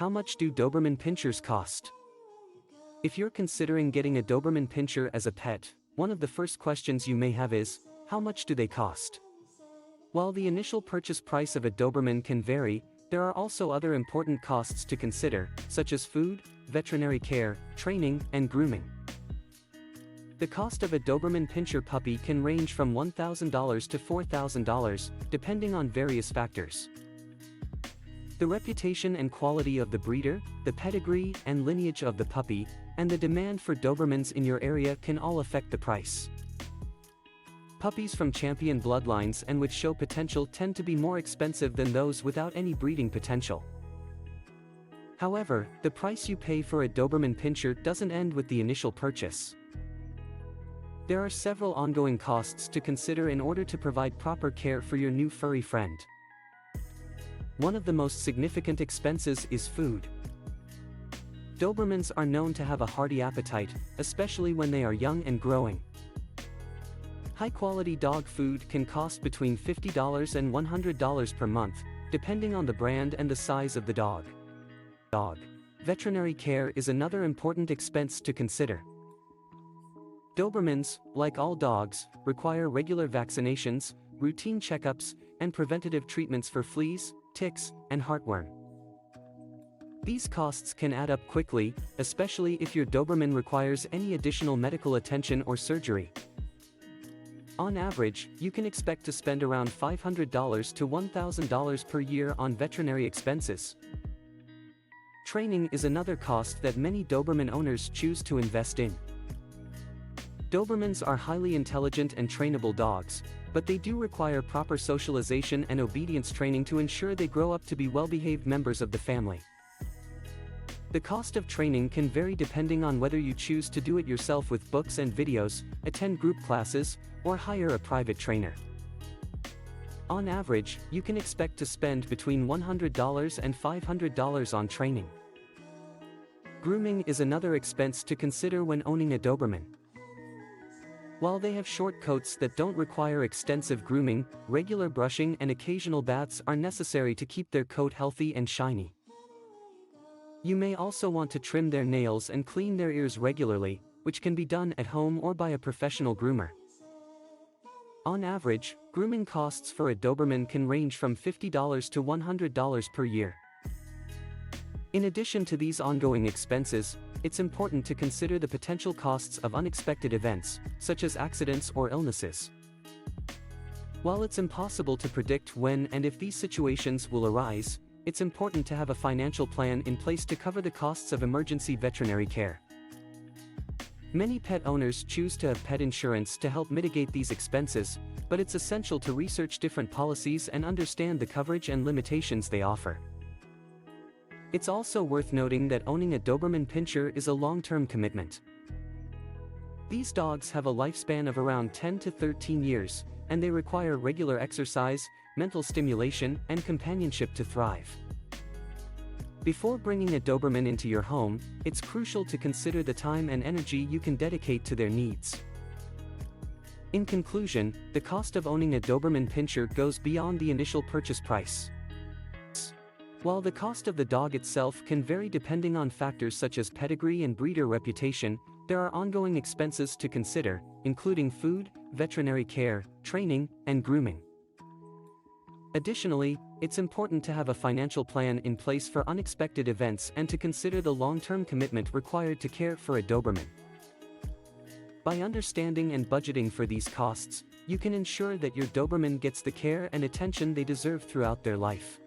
How much do Doberman Pinschers cost? If you're considering getting a Doberman Pinscher as a pet, one of the first questions you may have is, how much do they cost? While the initial purchase price of a Doberman can vary, there are also other important costs to consider, such as food, veterinary care, training, and grooming. The cost of a Doberman Pinscher puppy can range from $1,000 to $4,000, depending on various factors. The reputation and quality of the breeder, the pedigree and lineage of the puppy, and the demand for Dobermans in your area can all affect the price. Puppies from champion bloodlines and which show potential tend to be more expensive than those without any breeding potential. However, the price you pay for a Doberman Pinscher doesn't end with the initial purchase. There are several ongoing costs to consider in order to provide proper care for your new furry friend. One of the most significant expenses is food. Dobermans are known to have a hearty appetite, especially when they are young and growing. High-quality dog food can cost between $50 and $100 per month, depending on the brand and the size of the dog. Veterinary care is another important expense to consider. Dobermans, like all dogs, require regular vaccinations, routine checkups, and preventative treatments for fleas, ticks, and heartworm. These costs can add up quickly, especially if your Doberman requires any additional medical attention or surgery. On average, you can expect to spend around $500 to $1,000 per year on veterinary expenses. Training is another cost that many Doberman owners choose to invest in. Dobermans are highly intelligent and trainable dogs, but they do require proper socialization and obedience training to ensure they grow up to be well-behaved members of the family. The cost of training can vary depending on whether you choose to do it yourself with books and videos, attend group classes, or hire a private trainer. On average, you can expect to spend between $100 and $500 on training. Grooming is another expense to consider when owning a Doberman. While they have short coats that don't require extensive grooming, regular brushing and occasional baths are necessary to keep their coat healthy and shiny. You may also want to trim their nails and clean their ears regularly, which can be done at home or by a professional groomer. On average, grooming costs for a Doberman can range from $50 to $100 per year. In addition to these ongoing expenses, it's important to consider the potential costs of unexpected events, such as accidents or illnesses. While it's impossible to predict when and if these situations will arise, it's important to have a financial plan in place to cover the costs of emergency veterinary care. Many pet owners choose to have pet insurance to help mitigate these expenses, but it's essential to research different policies and understand the coverage and limitations they offer. It's also worth noting that owning a Doberman Pinscher is a long-term commitment. These dogs have a lifespan of around 10 to 13 years, and they require regular exercise, mental stimulation, and companionship to thrive. Before bringing a Doberman into your home, it's crucial to consider the time and energy you can dedicate to their needs. In conclusion, the cost of owning a Doberman Pinscher goes beyond the initial purchase price. While the cost of the dog itself can vary depending on factors such as pedigree and breeder reputation, there are ongoing expenses to consider, including food, veterinary care, training, and grooming. Additionally, it's important to have a financial plan in place for unexpected events and to consider the long-term commitment required to care for a Doberman. By understanding and budgeting for these costs, you can ensure that your Doberman gets the care and attention they deserve throughout their life.